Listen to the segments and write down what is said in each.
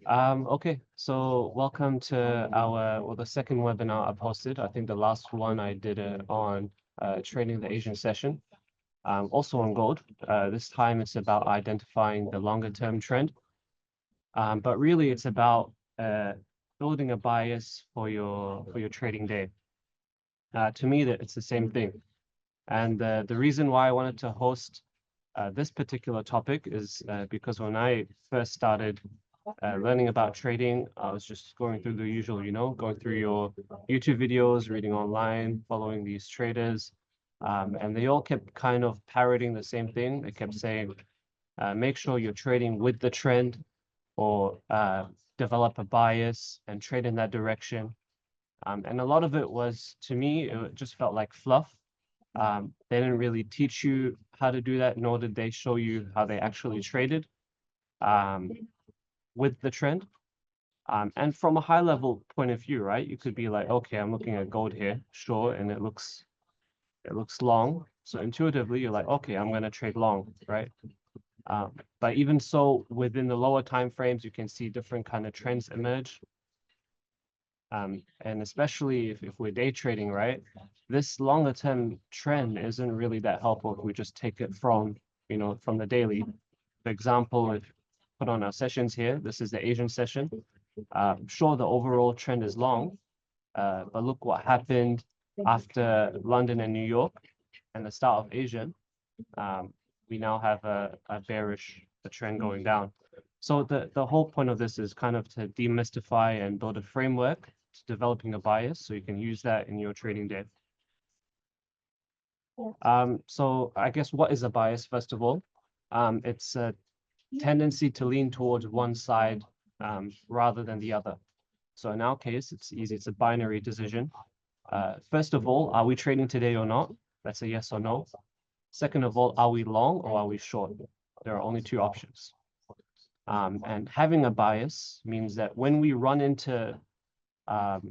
Okay, so welcome to the second webinar I've hosted. I think the last one I did it on trading the Asian session, also on gold. This time it's about identifying the longer term trend, but really it's about building a bias for your trading day. To me, that it's the same thing. And the reason why I wanted to host this particular topic is because when I first started learning about trading, I was just going through the usual, going through your YouTube videos, reading online, following these traders. And they all kept kind of parroting the same thing. They kept saying, make sure you're trading with the trend or develop a bias and trade in that direction. And a lot of it was, to me, it just felt like fluff. They didn't really teach you how to do that, nor did they show you how they actually traded with the trend. And from a high level point of view, right, you could be like, okay, I'm looking at gold here, sure, and it looks long. So intuitively, you're like, okay, I'm going to trade long, right? But even so, within the lower time frames, you can see different kind of trends emerge. And especially if we're day trading, right, this longer term trend isn't really that helpful if we just take it from, from the daily. For example, if put on our sessions here, this is the Asian session. Sure, the overall trend is long, but look what happened after London and New York and the start of Asia. We now have a bearish trend going down. So the whole point of this is kind of to demystify and build a framework to developing a bias so you can use that in your trading day. So I guess what is a bias, first of all? It's a tendency to lean towards one side rather than the other. So in our case, it's easy. It's a binary decision. First of all, are we trading today or not? That's a yes or no. Second of all, are we long or are we short? There are only two options. And having a bias means that when we run into a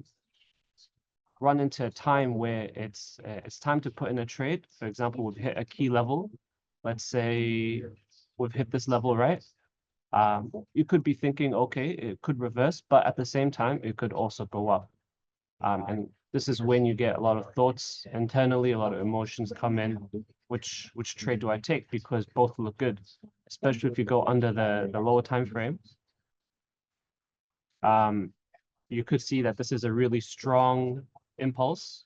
time where it's time to put in a trade, for example, we've hit a key level. Let's say we've hit this level, right? You could be thinking, okay, it could reverse, but at the same time, it could also go up. And this is when you get a lot of thoughts internally, a lot of emotions come in. Which trade do I take? Because both look good, especially if you go under the lower time frame. You could see that this is a really strong impulse,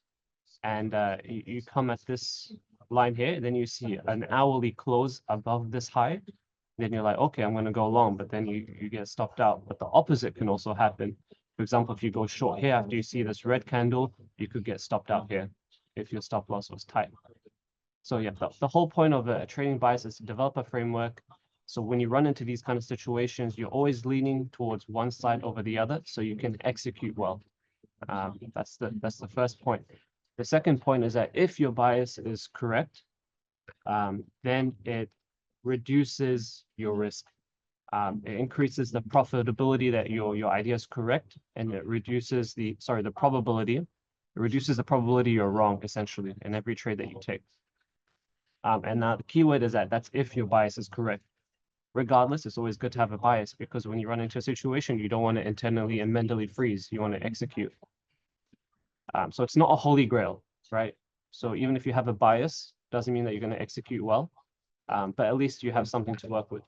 and you come at this line here, and then you see an hourly close above this high. Then you're like, okay, I'm going to go long, but then you get stopped out. But the opposite can also happen. For example, if you go short here after you see this red candle, you could get stopped out here if your stop loss was tight. So yeah, the whole point of a trading bias is to develop a framework. So when you run into these kind of situations, you're always leaning towards one side over the other, so you can execute well. That's the first point. The second point is that if your bias is correct, then it reduces your risk. It increases the profitability that your idea is correct, and it reduces the probability. It reduces the probability you're wrong, essentially, in every trade that you take. And now the keyword is that's if your bias is correct. Regardless, it's always good to have a bias, because when you run into a situation, you don't want to internally and mentally freeze. You want to execute. So it's not a holy grail, right? So even if you have a bias, doesn't mean that you're going to execute well, but at least you have something to work with.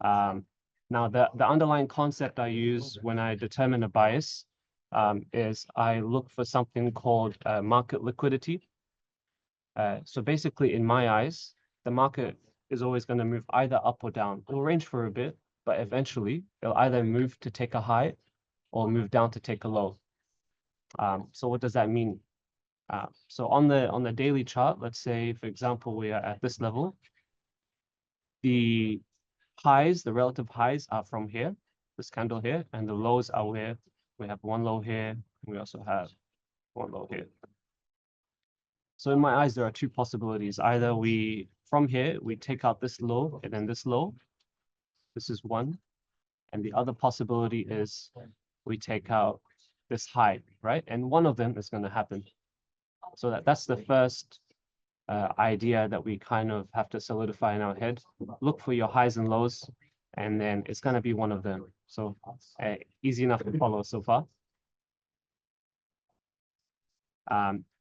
Now, the underlying concept I use when I determine a bias is I look for something called market liquidity. So basically, in my eyes, the market is always going to move either up or down. It'll range for a bit, but eventually it'll either move to take a high or move down to take a low. So what does that mean? So on the daily chart, let's say, for example, we are at this level. The highs, the relative highs are from here, this candle here, and the lows are where we have one low here, and we also have one low here. So in my eyes, there are two possibilities. Either from here, we take out this low and then this low. This is one. And the other possibility is we take out this high, right? And one of them is going to happen. So that's the first idea that we kind of have to solidify in our head. Look for your highs and lows and then it's going to be one of them. So easy enough to follow so far.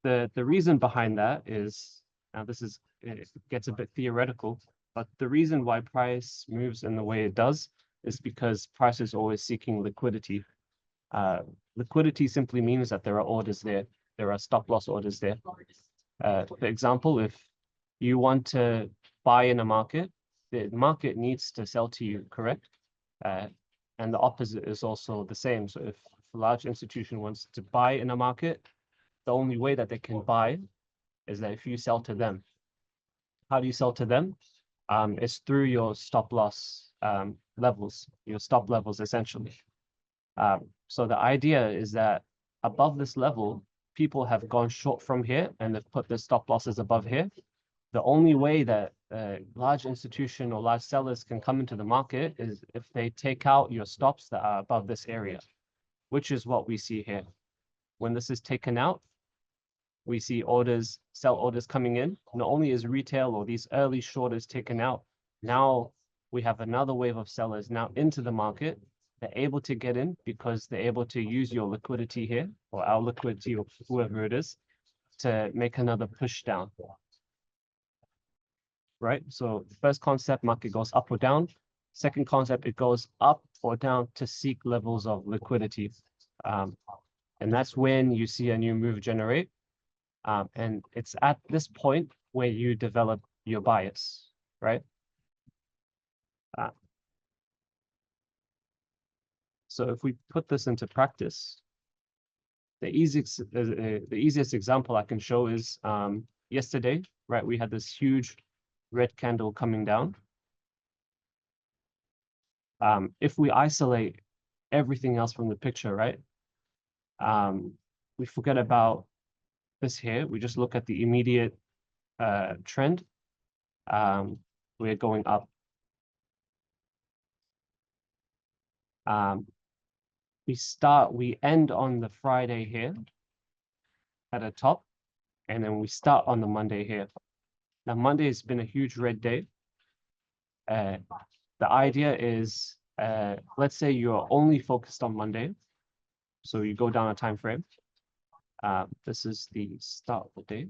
The reason behind that is, now this is, it gets a bit theoretical, but the reason why price moves in the way it does is because price is always seeking liquidity. Liquidity simply means that there are orders there. There are stop loss orders there. For example, if you want to buy in a market, the market needs to sell to you, correct? And the opposite is also the same. So if a large institution wants to buy in a market, the only way that they can buy is that if you sell to them. How do you sell to them? It's through your stop loss levels, your stop levels essentially. So the idea is that above this level, people have gone short from here and they've put their stop losses above here. The only way that large institution or large sellers can come into the market is if they take out your stops that are above this area, which is what we see here. When this is taken out, we see orders, sell orders coming in. Not only is retail or these early shorters taken out, now we have another wave of sellers now into the market. They're able to get in because they're able to use your liquidity here, or our liquidity, or whoever it is, to make another push down. Right? So first concept, market goes up or down. Second concept, it goes up or down to seek levels of liquidity. And that's when you see a new move generate. And it's at this point where you develop your bias, right? So if we put this into practice, the easiest example I can show is yesterday, right? We had this huge red candle coming down. If we isolate everything else from the picture, right? We forget about this here. We just look at the immediate trend. We're going up. We end on the Friday here at the top, and then we start on the Monday here. Now, Monday has been a huge red day. The idea is, let's say you're only focused on Monday. So you go down a time frame. This is the start of the day.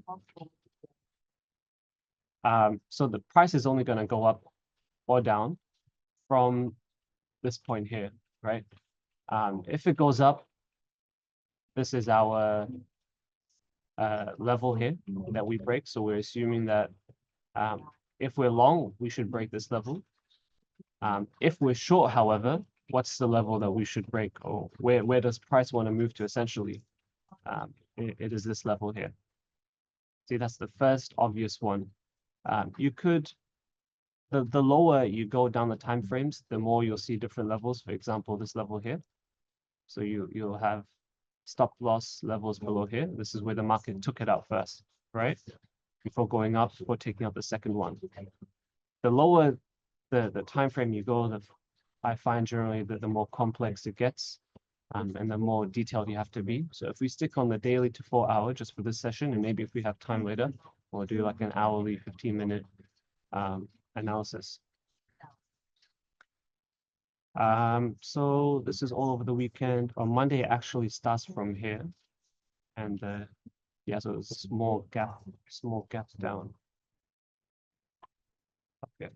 So the price is only going to go up or down from this point here, right? If it goes up, this is our level here that we break. So we're assuming that if we're long, we should break this level. If we're short, however, what's the level that we should break, or where does price want to move to essentially? It is this level here. See, that's the first obvious one. You could, the lower you go down the time frames, the more you'll see different levels. For example, this level here. So you'll have stop loss levels below here. This is where the market took it out first, right? Before going up, before taking out the second one. The lower the time frame you go, I find generally that the more complex it gets, and the more detailed you have to be. So if we stick on the daily to 4 hour just for this session, and maybe if we have time later, we'll do like an hourly 15-minute analysis. So this is all over the weekend. On Monday, it actually starts from here. And yeah, so it's a small gap down. Okay.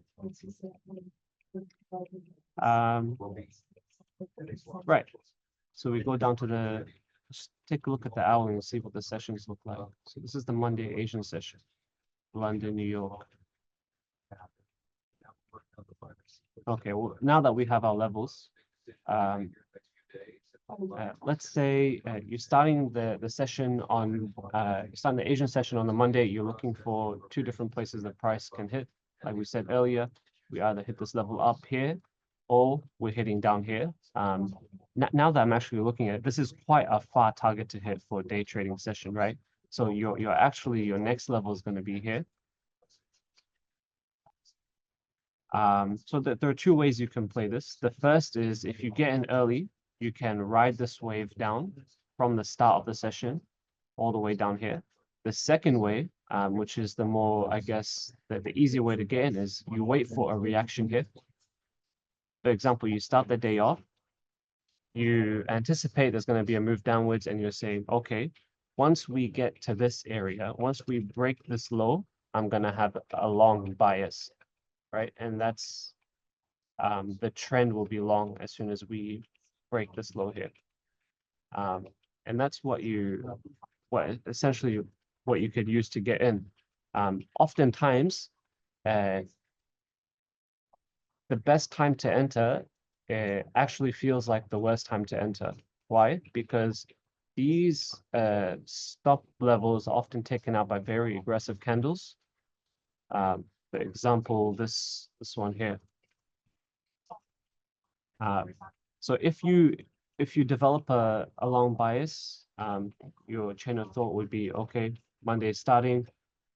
Right. So we go down to just take a look at the hourly and see what the sessions look like. So this is the Monday Asian session, London, New York. Okay, well, now that we have our levels, let's say you're starting the session on, you're starting the Asian session on the Monday, you're looking for 2 different places that price can hit. Like we said earlier, we either hit this level up here, or we're hitting down here. Now that I'm actually looking at it, this is quite a far target to hit for a day trading session, right? So your next level is going to be here. So there are 2 ways you can play this. The first is if you get in early, you can ride this wave down from the start of the session all the way down here. The second way, which is the more, I guess, the easier way to get in, is you wait for a reaction here. For example, you start the day off, you anticipate there's going to be a move downwards, and you're saying, okay, once we get to this area, once we break this low, I'm going to have a long bias, right? And that's the trend will be long as soon as we break this low here. And that's what essentially what you could use to get in. Oftentimes, the best time to enter actually feels like the worst time to enter. Why? Because these stop levels are often taken out by very aggressive candles. For example, this one here. So if you develop a long bias, your chain of thought would be, okay, Monday is starting,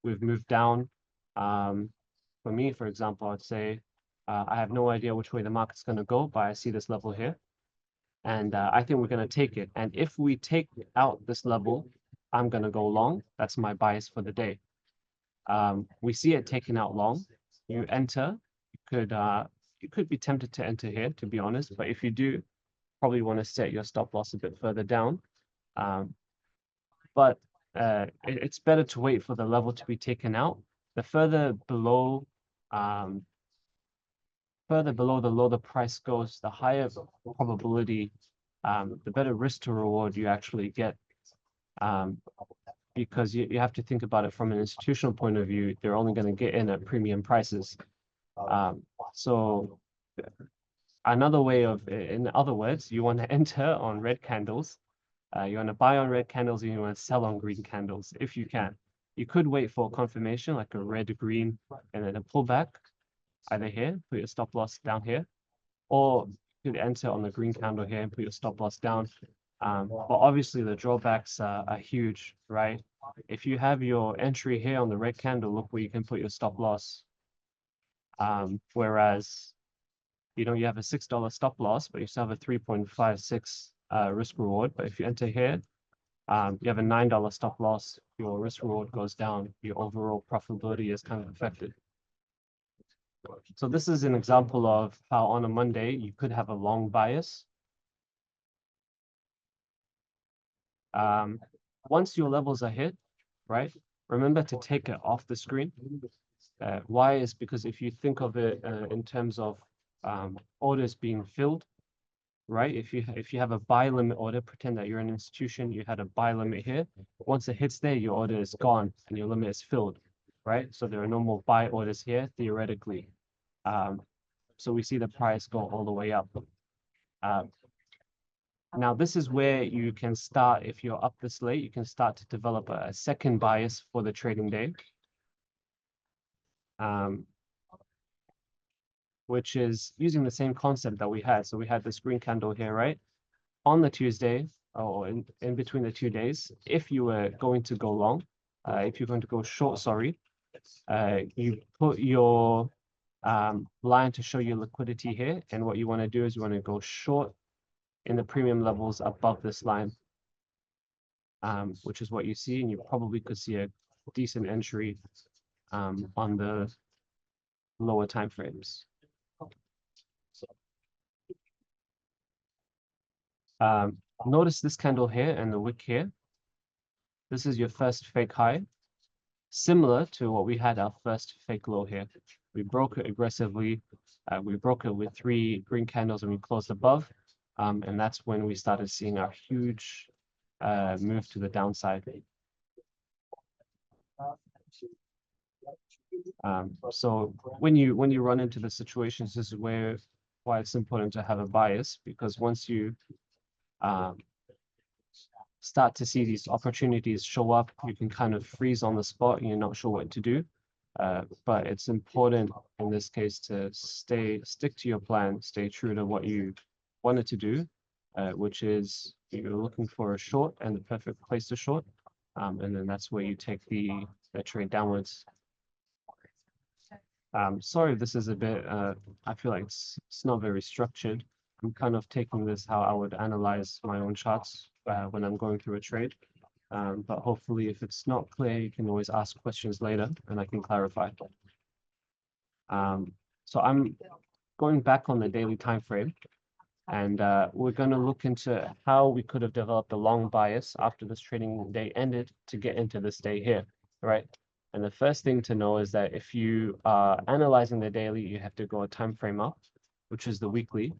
we've moved down. For me, for example, I'd say I have no idea which way the market's going to go, but I see this level here, and I think we're going to take it. And if we take out this level, I'm going to go long. That's my bias for the day. We see it taken out long. You enter. You could be tempted to enter here, to be honest. But if you do, probably want to set your stop loss a bit further down. But it's better to wait for the level to be taken out. The further below the low the price goes, the higher probability, the better risk to reward you actually get. Because you have to think about it from an institutional point of view, they're only going to get in at premium prices. So another way of, in other words, you want to enter on red candles. You want to buy on red candles, and you want to sell on green candles if you can. You could wait for confirmation, like a red, green, and then a pullback, either here, put your stop loss down here, or you could enter on the green candle here and put your stop loss down. But obviously the drawbacks are huge, right? If you have your entry here on the red candle, look where you can put your stop loss. Whereas, you have a $6 stop loss, but you still have a 3.56 risk reward. But if you enter here, you have a $9 stop loss, your risk reward goes down, your overall profitability is kind of affected. So this is an example of how on a Monday you could have a long bias. Once your levels are hit, right, remember to take it off the screen. Why is because if you think of it in terms of orders being filled, right? If you have a buy limit order, pretend that you're an institution, you had a buy limit here. Once it hits there, your order is gone and your limit is filled, right? So there are no more buy orders here, theoretically. So we see the price go all the way up. Now, this is where you can start, if you're up this late, you can start to develop a second bias for the trading day. Which is using the same concept that we had. So we had this green candle here, right? On the Tuesday, or in between the 2 days, if you were going to go long, if you're going to go short, sorry, you put your line to show your liquidity here. And what you want to do is you want to go short in the premium levels above this line, which is what you see. And you probably could see a decent entry on the lower time frames. Notice this candle here and the wick here. This is your first fake high, similar to what we had our first fake low here. We broke it aggressively. We broke it with 3 green candles and we closed above. And that's when we started seeing our huge move to the downside. So when you run into the situations, this is why it's important to have a bias, because once you start to see these opportunities show up, you can kind of freeze on the spot and you're not sure what to do. But it's important in this case to stick to your plan, stay true to what you wanted to do, which is you're looking for a short and the perfect place to short. And then that's where you take the trade downwards. Sorry if this is a bit, I feel like it's not very structured. I'm kind of taking this how I would analyze my own charts when I'm going through a trade. But hopefully if it's not clear, you can always ask questions later and I can clarify. So going back on the daily time frame, and we're going to look into how we could have developed a long bias after this trading day ended to get into this day here, right? And the first thing to know is that if you are analyzing the daily, you have to go a time frame up, which is the weekly.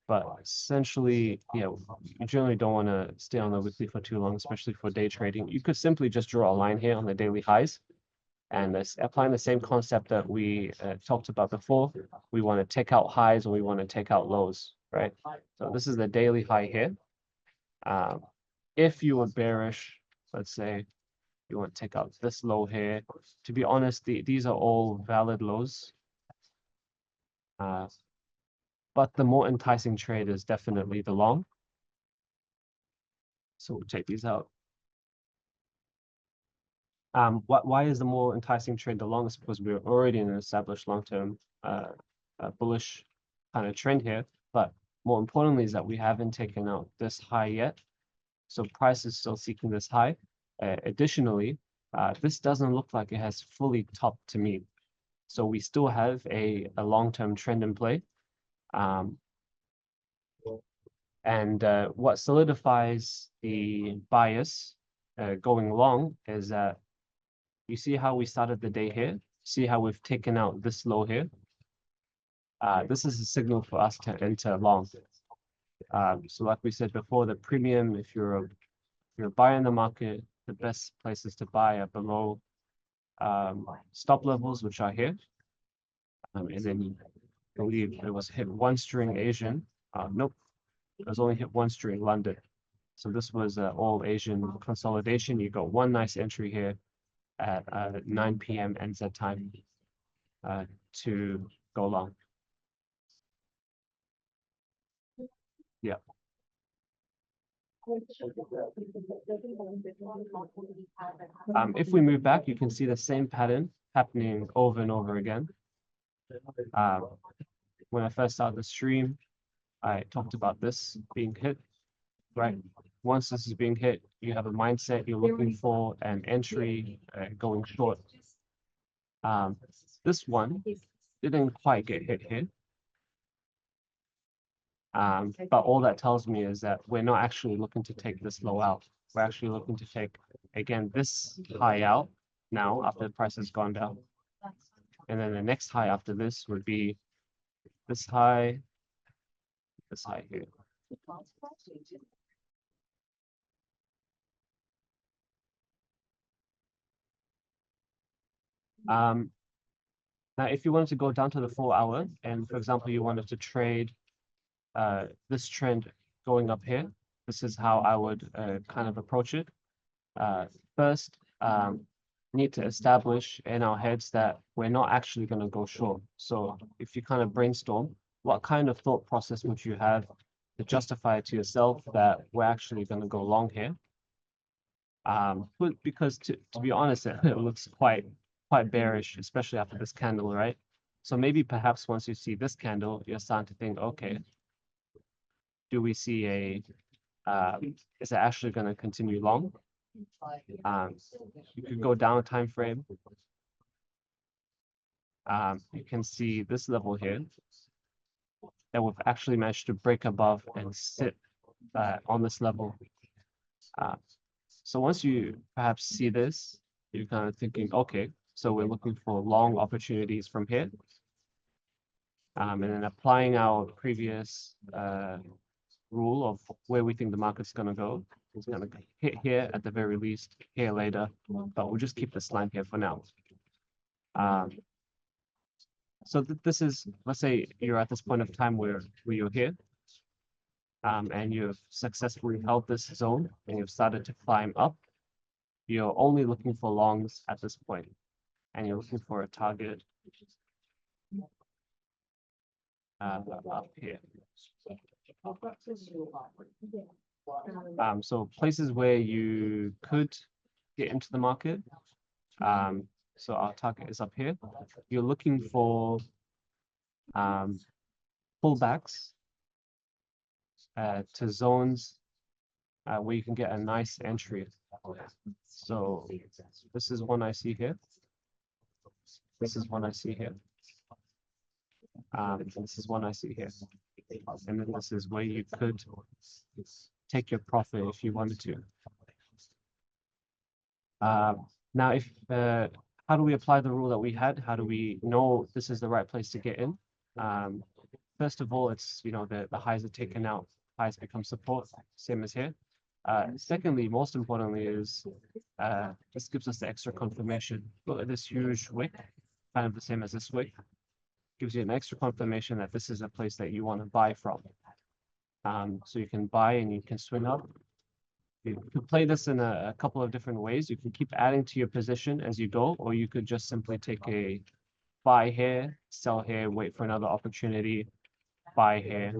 But essentially, yeah, you generally don't want to stay on the weekly for too long, especially for day trading. You could simply just draw a line here on the daily highs, and applying the same concept that we talked about before. We want to take out highs and we want to take out lows, right? So this is the daily high here. If you were bearish, let's say you want to take out this low here. To be honest, these are all valid lows. But the more enticing trade is definitely the long. So we'll take these out. Why is the more enticing trade the longest? Because we're already in an established long-term bullish kind of trend here. But more importantly is that we haven't taken out this high yet. So price is still seeking this high. Additionally, this doesn't look like it has fully topped to me. So we still have a long-term trend in play. And what solidifies the bias going long is that you see how we started the day here? See how we've taken out this low here? This is a signal for us to enter long. So like we said before, the premium, if you're a buyer in the market, the best places to buy are below stop levels, which are here. And then I believe it was hit one string Asian. Nope, it was only hit one string London. So this was all Asian consolidation. You got one nice entry here at 9 p.m. NZ time to go long. Yeah. If we move back, you can see the same pattern happening over and over again. When I first started the stream, I talked about this being hit, right? Once this is being hit, you have a mindset, you're looking for an entry going short. This one didn't quite get hit here. But all that tells me is that we're not actually looking to take this low out. We're actually looking to take, again, this high out now after the price has gone down. And then the next high after this would be this high here. Now, if you wanted to go down to the 4 hour, and for example, you wanted to trade this trend going up here, this is how I would kind of approach it. First, need to establish in our heads that we're not actually going to go short. So if you kind of brainstorm, what kind of thought process would you have to justify to yourself that we're actually going to go long here? Because to be honest, it looks quite bearish, especially after this candle, right? So maybe perhaps once you see this candle, you're starting to think, okay, do we see is it actually going to continue long? You could go down a time frame. You can see this level here that we've actually managed to break above and sit on this level. So once you perhaps see this, you're kind of thinking, okay, so we're looking for long opportunities from here. And then applying our previous rule of where we think the market's going to go. It's going to hit here at the very least, here later, but we'll just keep this line here for now. So this is, let's say you're at this point of time where you're here, and you've successfully held this zone and you've started to climb up. You're only looking for longs at this point, and you're looking for a target up here. So places where you could get into the market. So our target is up here. You're looking for pullbacks to zones where you can get a nice entry. So this is one I see here. This is one I see here. And this is one I see here. And then this is where you could take your profit if you wanted to. Now, if how do we apply the rule that we had? How do we know this is the right place to get in? First of all, it's, you know, the highs are taken out, highs become support, same as here. Secondly, most importantly, is this gives us the extra confirmation. Look at this huge wick, kind of the same as this wick. Gives you an extra confirmation that this is a place that you want to buy from. So you can buy and you can swing up. You could play this in a couple of different ways. You can keep adding to your position as you go, or you could just simply take a buy here, sell here, wait for another opportunity, buy here,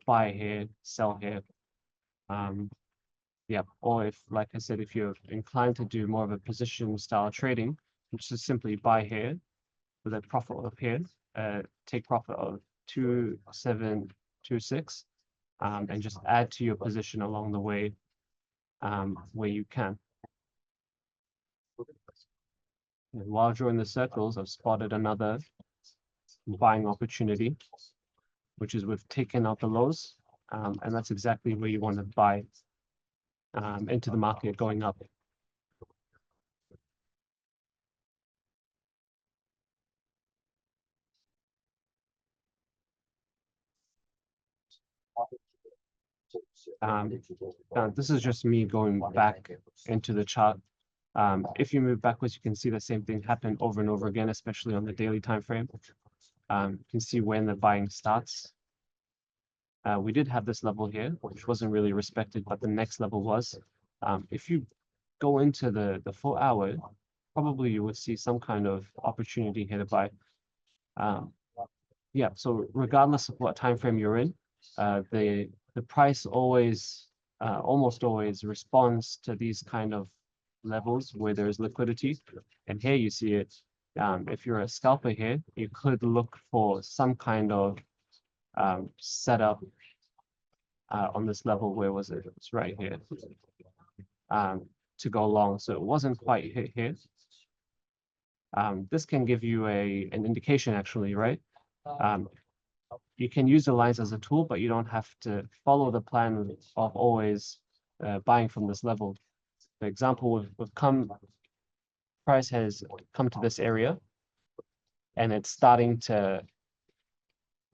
buy here, sell here. Yeah, or if, like I said, if you're inclined to do more of a position style trading, which is simply buy here with a profit of here, take profit of 2726, and just add to your position along the way where you can. And while drawing the circles, I've spotted another buying opportunity, which is we've taken out the lows, and that's exactly where you want to buy into the market going up. This is just me going back into the chart. If you move backwards, you can see the same thing happen over and over again, especially on the daily time frame. You can see when the buying starts. We did have this level here, which wasn't really respected, but the next level was. If you go into the 4 hour, probably you would see some kind of opportunity here to buy. Yeah, so regardless of what time frame you're in, the price always, almost always responds to these kind of levels where there's liquidity. And here you see it. If you're a scalper here, you could look for some kind of setup on this level. Where was it? It's right here. To go long. So it wasn't quite hit here. This can give you an indication, actually, right? You can use the lines as a tool, but you don't have to follow the plan of always buying from this level. For example, price has come to this area, and it's starting to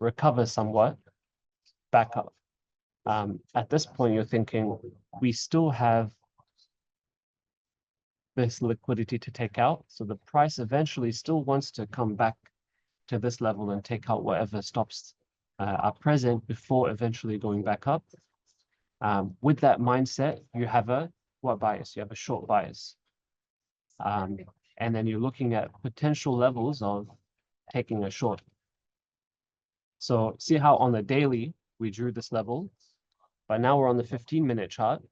recover somewhat back up. At this point, you're thinking, we still have this liquidity to take out, so the price eventually still wants to come back to this level and take out whatever stops are present before eventually going back up. With that mindset, you have what bias? You have a short bias. And then you're looking at potential levels of taking a short. So see how on the daily, we drew this level, but now we're on the 15-minute chart,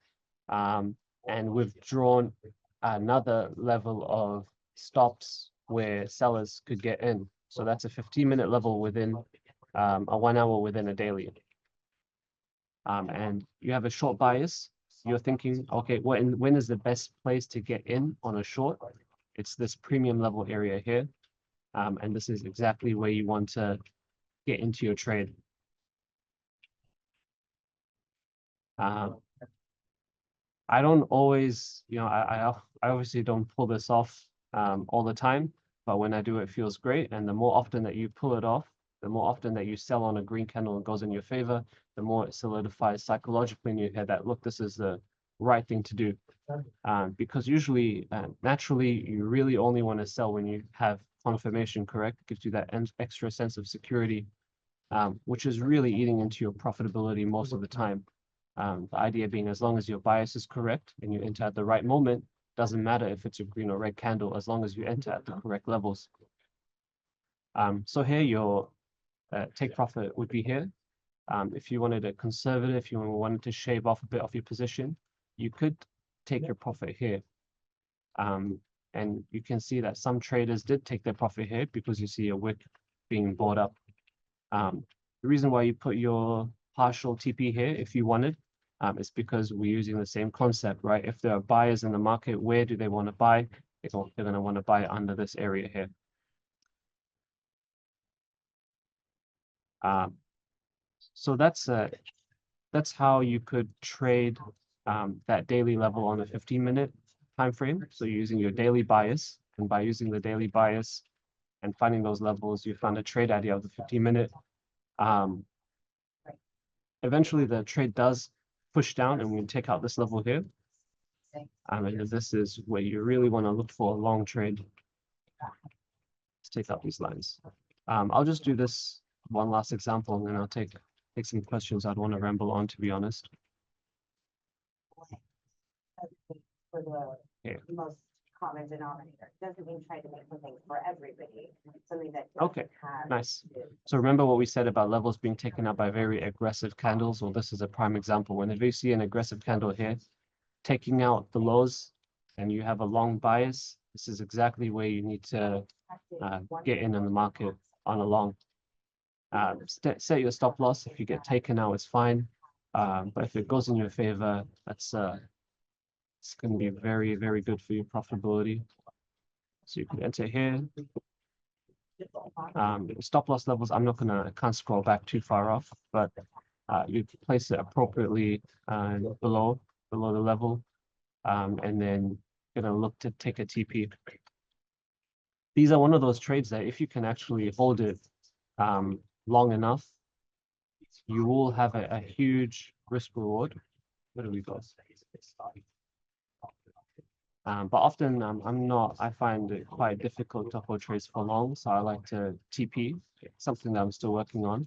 and we've drawn another level of stops where sellers could get in. So that's a 15-minute level within a 1 hour within a daily. And you have a short bias. You're thinking, okay, when is the best place to get in on a short? It's this premium level area here. And this is exactly where you want to get into your trade. I don't always, you know, I obviously don't pull this off all the time, but when I do, it feels great. And the more often that you pull it off, the more often that you sell on a green candle and goes in your favor, the more it solidifies psychologically in your head that, look, this is the right thing to do. Because usually, naturally, you really only want to sell when you have confirmation, correct? It gives you that extra sense of security, which is really eating into your profitability most of the time. The idea being, as long as your bias is correct and you enter at the right moment, doesn't matter if it's a green or red candle, as long as you enter at the correct levels. So here your take profit would be here. If you wanted a conservative, if you wanted to shave off a bit of your position, you could take your profit here. And you can see that some traders did take their profit here because you see a wick being bought up. The reason why you put your partial TP here, if you wanted, is because we're using the same concept, right? If there are buyers in the market, where do they want to buy? They're going to want to buy under this area here. So that's how you could trade that daily level on a 15-minute time frame. So you're using your daily bias, and by using the daily bias and finding those levels, you found a trade idea of the 15-minute. Eventually, the trade does push down, and we can take out this level here. And this is where you really want to look for a long trade. Let's take out these lines. I'll just do this one last example, and then I'll take some questions. I'd want to ramble on, to be honest. For the Yeah. most common denominator. Doesn't mean try to make something for everybody. Something that Okay, nice. So remember what we said about levels being taken out by very aggressive candles. Well, this is a prime example. Whenever you see an aggressive candle here, taking out the lows, and you have a long bias, this is exactly where you need to get in on the market on a long. Set your stop loss. If you get taken out, it's fine. But if it goes in your favor, that's it's going to be very, very good for your profitability. So you can enter here. Stop loss levels, I can't scroll back too far off, but you place it appropriately below the level, and then gonna look to take a TP. These are one of those trades that if you can actually hold it long enough, you will have a huge risk reward. Where do we go? But often I find it quite difficult to hold trades for long, so I like to TP, something that I'm still working on.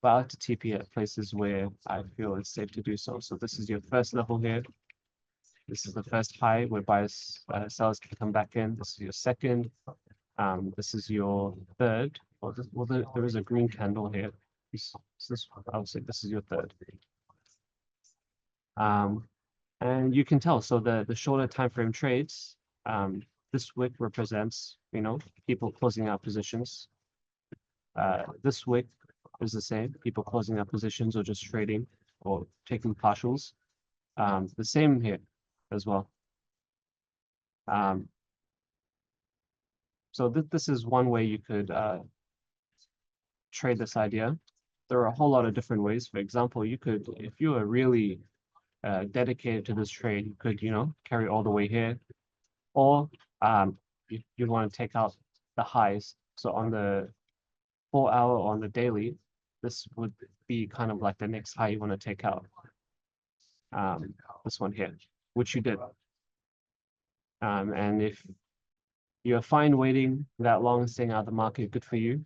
But I like to TP at places where I feel it's safe to do so. So this is your first level here. This is the first high where buyers, sellers can come back in. This is your second. This is your third. Well, there is a green candle here. I would say this is your third. And you can tell, so the shorter time frame trades, this wick represents, people closing out positions. This wick is the same, people closing out positions or just trading or taking partials. The same here as well. So this is one way you could trade this idea. There are a whole lot of different ways. For example, you could, if you are really dedicated to this trade, you could, carry all the way here, or you want to take out the highs. So on the 4-hour on the daily, this would be kind of like the next high you want to take out. This one here, which you did. And if you're fine waiting that long and staying out of the market, good for you.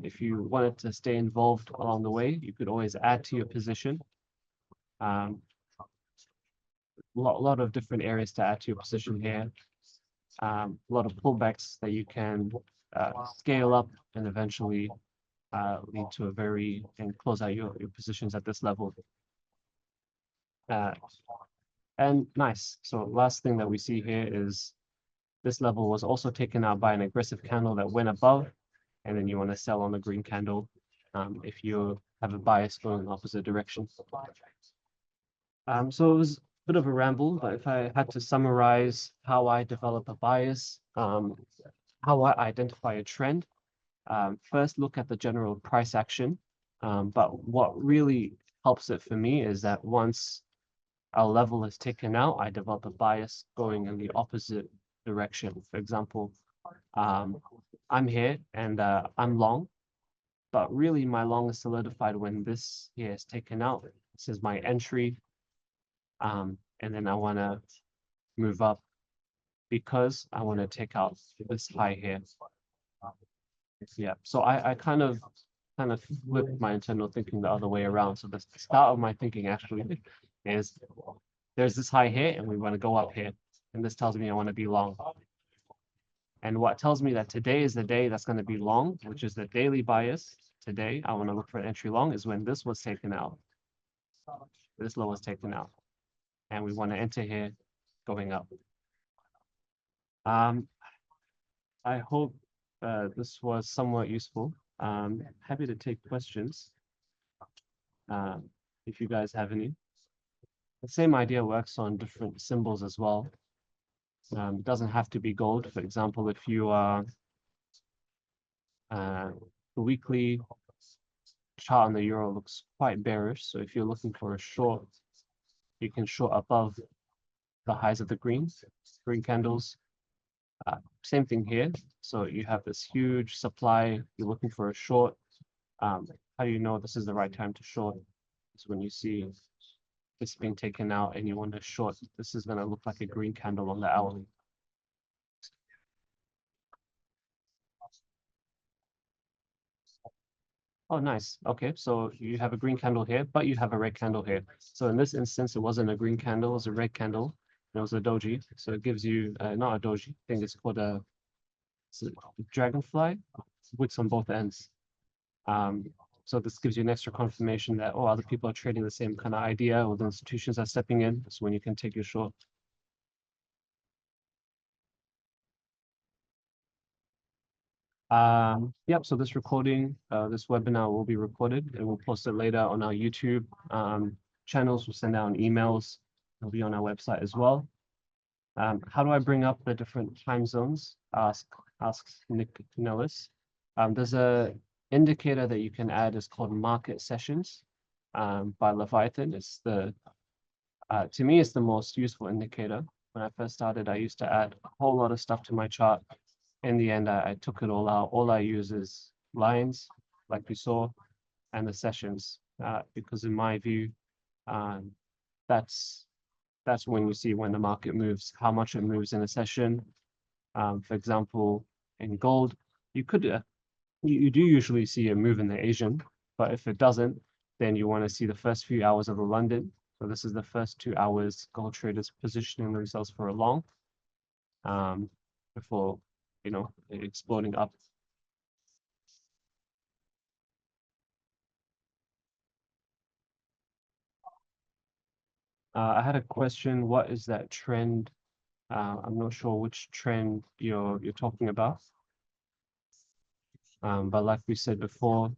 If you wanted to stay involved along the way, you could always add to your position. Lot of different areas to add to your position here. A lot of pullbacks that you can scale up and eventually lead to and close out your positions at this level. And nice. So last thing that we see here is this level was also taken out by an aggressive candle that went above, and then you want to sell on the green candle if you have a bias going in the opposite direction. So it was a bit of a ramble, but if I had to summarize how I develop a bias, how I identify a trend, first look at the general price action. But what really helps it for me is that once a level is taken out, I develop a bias going in the opposite direction. For example, I'm here and I'm long, but really my long is solidified when this here is taken out. This is my entry. And then I want to move up because I want to take out this high here. Yeah, so I kind of flip my internal thinking the other way around. So the start of my thinking actually is there's this high here and we want to go up here. And this tells me I want to be long. And what tells me that today is the day that's going to be long, which is the daily bias. Today, I want to look for an entry long is when this was taken out. This low was taken out. And we want to enter here going up. I hope this was somewhat useful. Happy to take questions if you guys have any. The same idea works on different symbols as well. It doesn't have to be gold. For example, if you are weekly chart on the euro looks quite bearish. So if you're looking for a short, you can short above the highs of the green candles. Same thing here. So you have this huge supply. You're looking for a short. How do you know this is the right time to short? It's when you see this being taken out and you want to short. This is going to look like a green candle on the hourly. Oh, nice. Okay, so you have a green candle here, but you have a red candle here. So in this instance, it wasn't a green candle, it was a red candle. It was a doji. So it gives you, not a doji, I think it's called a dragonfly, wicks on both ends. So this gives you an extra confirmation that, oh, other people are trading the same kind of idea, or the institutions are stepping in. So when you can take your short. Yep, so this recording, this webinar will be recorded and we'll post it later on our YouTube channels. We'll send out emails. It'll be on our website as well. How do I bring up the different time zones? Asks Nick Nellis. There's a indicator that you can add. It's called market sessions by Leviathan. It's the to me, it's the most useful indicator. When I first started, I used to add a whole lot of stuff to my chart. In the end, I took it all out. All I use is lines, like we saw, and the sessions, because in my view, that's when you see when the market moves, how much it moves in a session. For example, in gold, you could you do usually see a move in the Asian, but if it doesn't, then you want to see the first few hours of the London. So this is the first 2 hours gold traders positioning themselves for a long, before exploding up. I had a question. What is that trend? I'm not sure which trend you're talking about. But like we said before,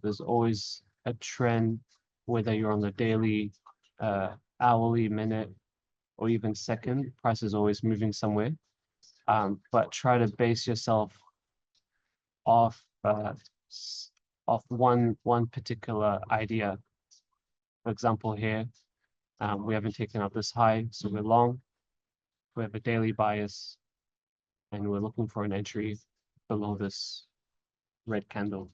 there's always a trend, whether you're on the daily, hourly, minute, or even second. Price is always moving somewhere. But try to base yourself off one particular idea. For example, here, we haven't taken up this high, so we're long. We have a daily bias, and we're looking for an entry below this red candle.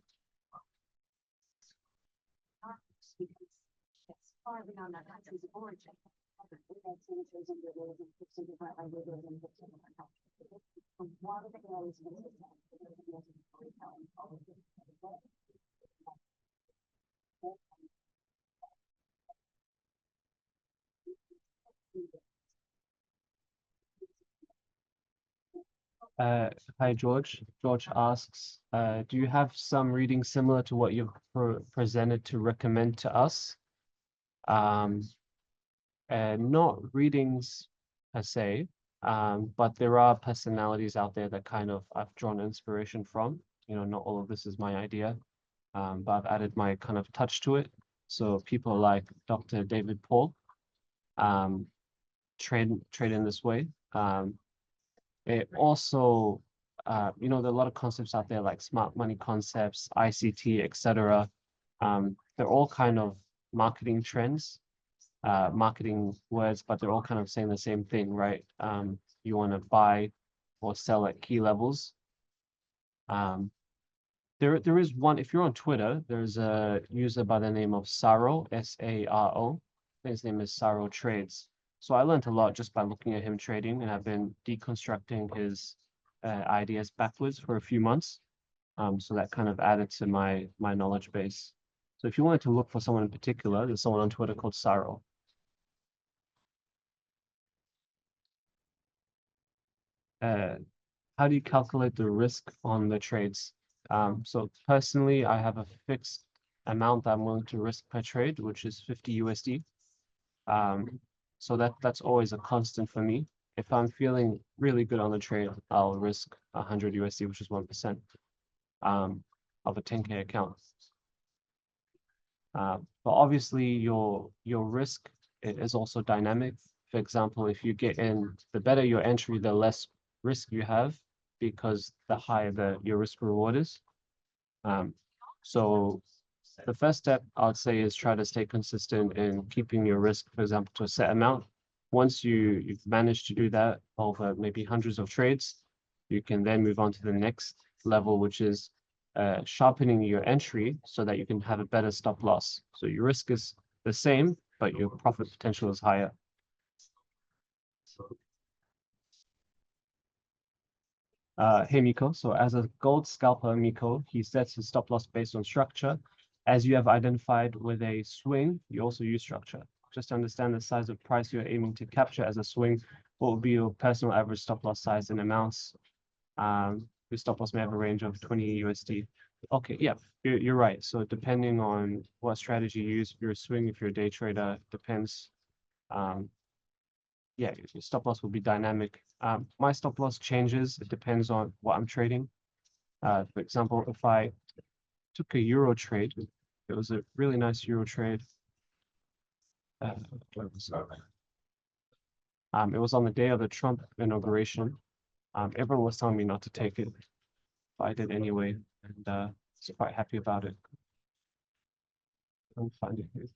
Hi, George. George asks, do you have some reading similar to what you've presented to recommend to us? And not readings per se, but there are personalities out there that kind of I've drawn inspiration from. Not all of this is my idea, but I've added my kind of touch to it. So people like Dr. David Paul trade in this way. It also, there are a lot of concepts out there like smart money concepts, ICT, etc. They're all kind of marketing trends, marketing words, but they're all kind of saying the same thing, right? You want to buy or sell at key levels. There is one, if you're on Twitter, there's a user by the name of Saro, S-A-R-O. I think his name is Saro Trades. So I learned a lot just by looking at him trading, and I've been deconstructing his ideas backwards for a few months. So that kind of added to my knowledge base. So if you wanted to look for someone in particular, there's someone on Twitter called Saro. How do you calculate the risk on the trades? So personally, I have a fixed amount that I'm willing to risk per trade, which is 50 USD. So that's always a constant for me. If I'm feeling really good on the trade, I'll risk 100 USD, which is 1% of a 10K account. But obviously your risk is also dynamic. For example, if you get in, the better your entry, the less risk you have, because the higher your risk reward is. So the first step I would say is try to stay consistent in keeping your risk, for example, to a set amount. Once you've managed to do that over maybe hundreds of trades, you can then move on to the next level, which is sharpening your entry so that you can have a better stop loss. So your risk is the same, but your profit potential is higher. Hey Miko, so as a gold scalper, Miko, he sets his stop loss based on structure. As you have identified with a swing, you also use structure. Just to understand the size of price you're aiming to capture as a swing, what would be your personal average stop loss size in amounts? Your stop loss may have a range of 20 USD. Okay, yeah, you're right. So depending on what strategy you use, if you're a swing, if you're a day trader, depends. Yeah, your stop loss will be dynamic. My stop loss changes. It depends on what I'm trading. For example, if I took a euro trade, it was a really nice euro trade. It was on the day of the Trump inauguration. Everyone was telling me not to take it, but I did anyway, and I was quite happy about it. I'll find it here.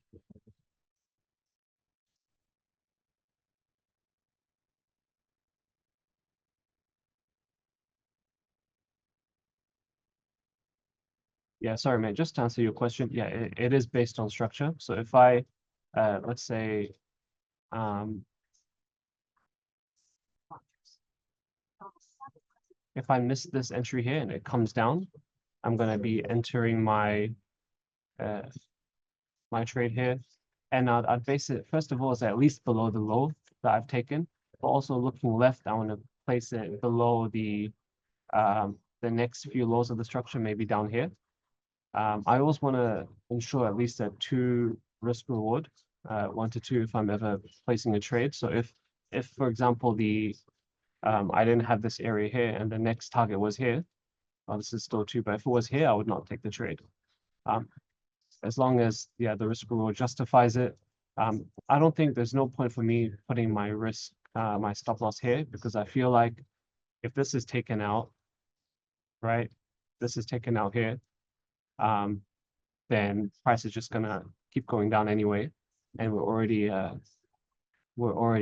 Yeah, sorry, man. Just to answer your question, yeah, it is based on structure. So if I, let's say, if I miss this entry here and it comes down, I'm gonna be entering my my trade here, and I'd base it first of all is at least below the low that I've taken, but also looking left, I want to place it below the next few lows of the structure, maybe down here. I always want to ensure at least a 2 risk reward, 1 to 2 if I'm ever placing a trade. So if for example I didn't have this area here and the next target was here, well, this is still 2, but if it was here, I would not take the trade. As long as the risk reward justifies it. I don't think there's no point for me putting my risk, my stop loss here, because I feel like if this is taken out, right, this is taken out here, then price is just gonna keep going down anyway. And we're already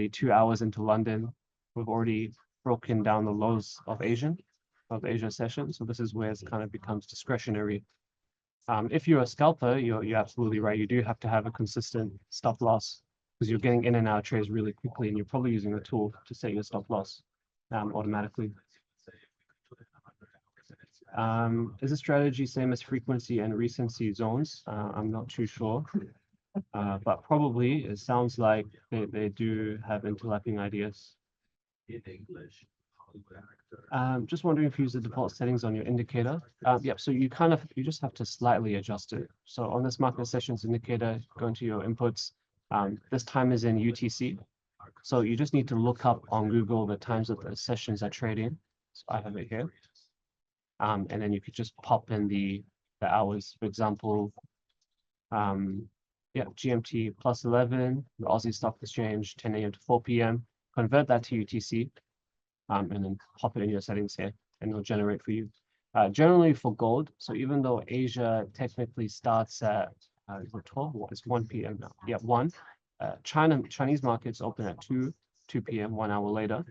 2 hours into London. We've already broken down the lows of Asia session. So this is where it kind of becomes discretionary. If you're a scalper, you're absolutely right. You do have to have a consistent stop loss because you're getting in and out of trades really quickly, and you're probably using a tool to set your stop loss automatically. Is the strategy same as frequency and recency zones? I'm not too sure, but probably it sounds like they do have interlapping ideas. Just wondering if you use the default settings on your indicator. Yep, so you just have to slightly adjust it. So on this market sessions indicator, go into your inputs. This time is in UTC. So you just need to look up on Google the times that the sessions are trading. So I have it here. And then you could just pop in the hours. For example, yeah, GMT plus 11, the Aussie Stock Exchange, 10 a.m. to 4 p.m. Convert that to UTC. And then pop it in your settings here, and it'll generate for you. Generally for gold, so even though Asia technically starts at 12, it's 1 p.m. now. Yeah, 1. Chinese markets open at 2 p.m., 1 hour later.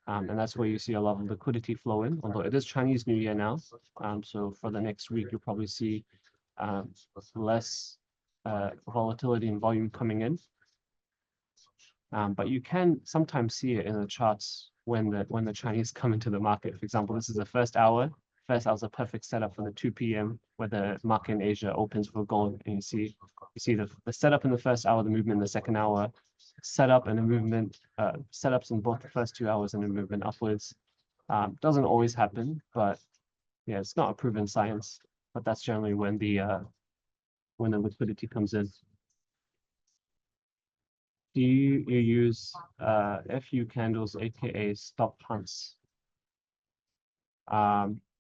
And that's where you see a lot of liquidity flow in, although it is Chinese New Year now. So for the next week, you'll probably see less volatility and volume coming in. But you can sometimes see it in the charts when the Chinese come into the market. For example, this is the first hour. First hour is a perfect setup for the 2 p.m. where the market in Asia opens for gold, and you see the setup in the first hour, the movement in the second hour, setup and a movement, setups in both the first 2 hours and a movement upwards. Doesn't always happen, but yeah, it's not a proven science. But that's generally when the liquidity comes in. Do you use FU candles, aka stop hunts?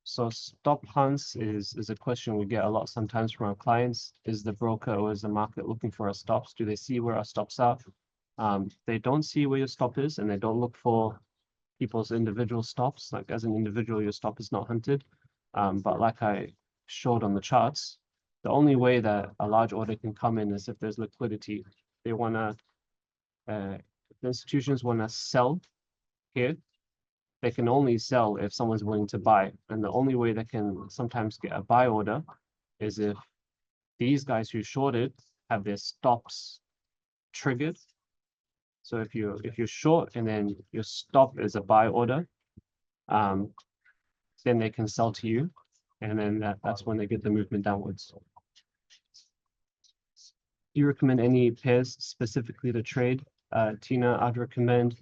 So stop hunts is a question we get a lot sometimes from our clients. Is the broker or is the market looking for our stops? Do they see where our stops are? They don't see where your stop is, and they don't look for people's individual stops. Like as an individual, your stop is not hunted. But like I showed on the charts, The only way that a large order can come in is if there's liquidity. They wanna, if the institutions wanna sell here, they can only sell if someone's willing to buy. And the only way they can sometimes get a buy order is if these guys who shorted have their stops triggered. So if you're short and then your stop is a buy order, then they can sell to you, and then that's when they get the movement downwards. Do you recommend any pairs specifically to trade? Tina, I'd recommend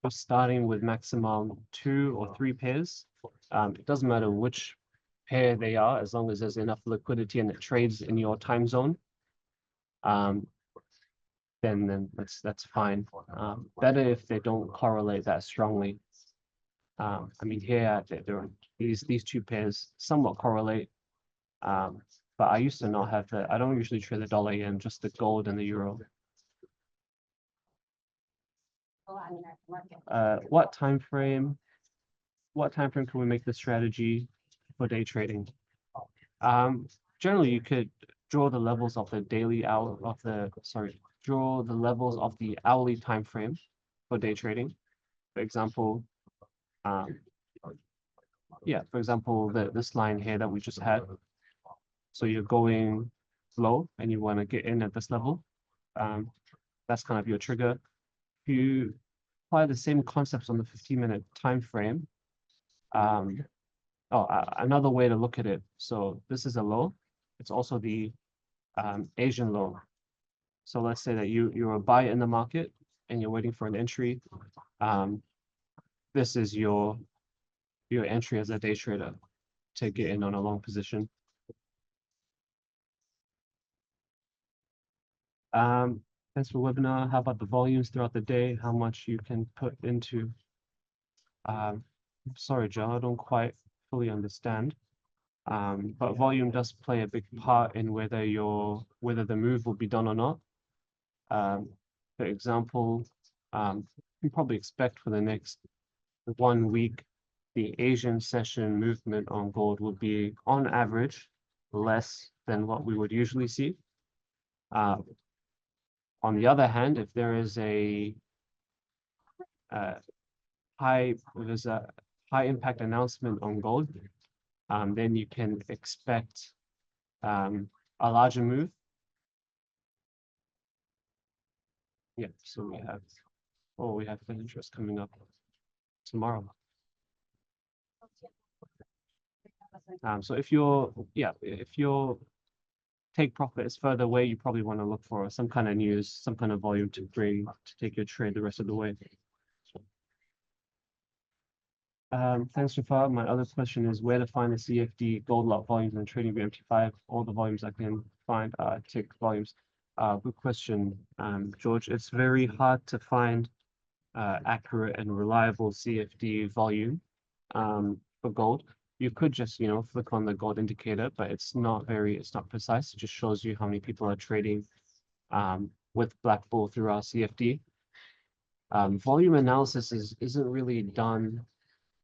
just starting with maximum 2 or 3 pairs. It doesn't matter which pair they are, as long as there's enough liquidity and it trades in your time zone. Then that's fine. Better if they don't correlate that strongly. I mean, here these 2 pairs somewhat correlate. But I used to not have that. I don't usually trade the dollar yen, just the gold and the euro. What time frame can we make the strategy for day trading? Generally you could draw the levels of the draw the levels of the hourly time frame for day trading. For example, this line here that we just had. So you're going low and you want to get in at this level. That's kind of your trigger. If you apply the same concepts on the 15-minute time frame, another way to look at it. So this is a low. It's also the Asian low. So let's say that you're a buyer in the market and you're waiting for an entry. This is your entry as a day trader to get in on a long position. Thanks for webinar. How about the volumes throughout the day? How much you can put into? Sorry, Joe, I don't quite fully understand. But volume does play a big part in whether the move will be done or not. For example, you probably expect for the next 1 week, the Asian session movement on gold will be on average less than what we would usually see. On the other hand, if there is a high impact announcement on gold, then you can expect a larger move. Yeah, so we have the interest coming up tomorrow. So if your take profit is further away, you probably want to look for some kind of news, some kind of volume to take your trade the rest of the way. Thanks, Jafar. My other question is where to find the CFD gold lot volumes in TradingView MT5. All the volumes I can find are tick volumes. Good question, George. It's very hard to find accurate and reliable CFD volume for gold. You could just, flick on the gold indicator, but it's not precise. It just shows you how many people are trading with BlackBull through our CFD. Volume analysis isn't really done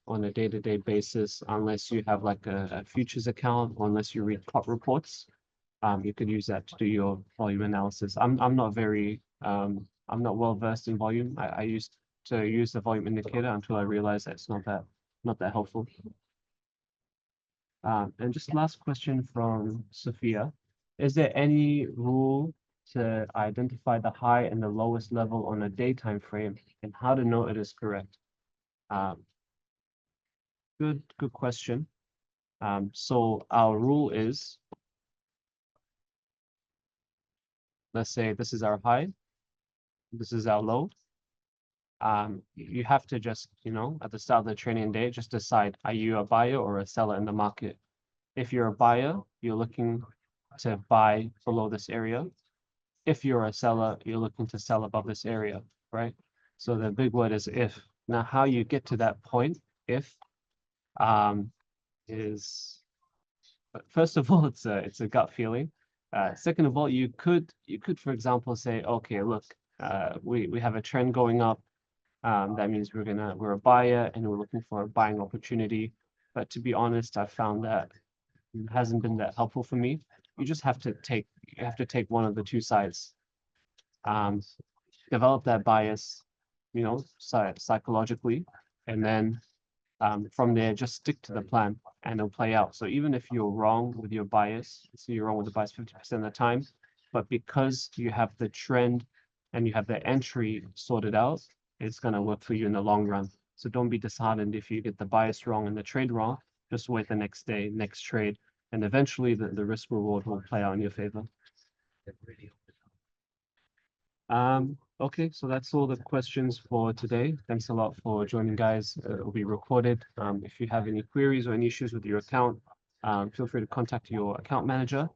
on a day-to-day basis unless you have like a futures account or unless you read top reports. You could use that to do your volume analysis. I'm not well versed in volume. I used to use the volume indicator until I realized that it's not that helpful. And just last question from Sophia. Is there any rule to identify the high and the lowest level on a daytime frame and how to know it is correct? Good question. So our rule is, let's say this is our high, this is our low. You have to just, at the start of the trading day, just decide, are you a buyer or a seller in the market? If you're a buyer, you're looking to buy below this area. If you're a seller, you're looking to sell above this area, right? So the big word is if. Now, how you get to that point, if, is, first of all, it's a gut feeling. Second of all, you could, for example, say, okay, look, we have a trend going up. That means we're a buyer and we're looking for a buying opportunity. But to be honest, I found that it hasn't been that helpful for me. you just have to take one of the two sides. Develop that bias, you know, psychologically, and then from there, just stick to the plan and it'll play out. So even if you're wrong with your bias, so you're wrong with the bias 50% of the time, but because you have the trend and you have the entry sorted out, it's going to work for you in the long run. So don't be disheartened if you get the bias wrong and the trade wrong. Just wait the next day, next trade, and eventually the risk reward will play out in your favor. Okay, so that's all the questions for today. Thanks a lot for joining, guys. It will be recorded. If you have any queries or any issues with your account, feel free to contact your account manager,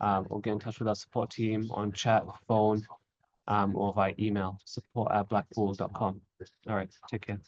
or get in touch with our support team on chat, phone, or via email, support@blackbull.com. All right, take care.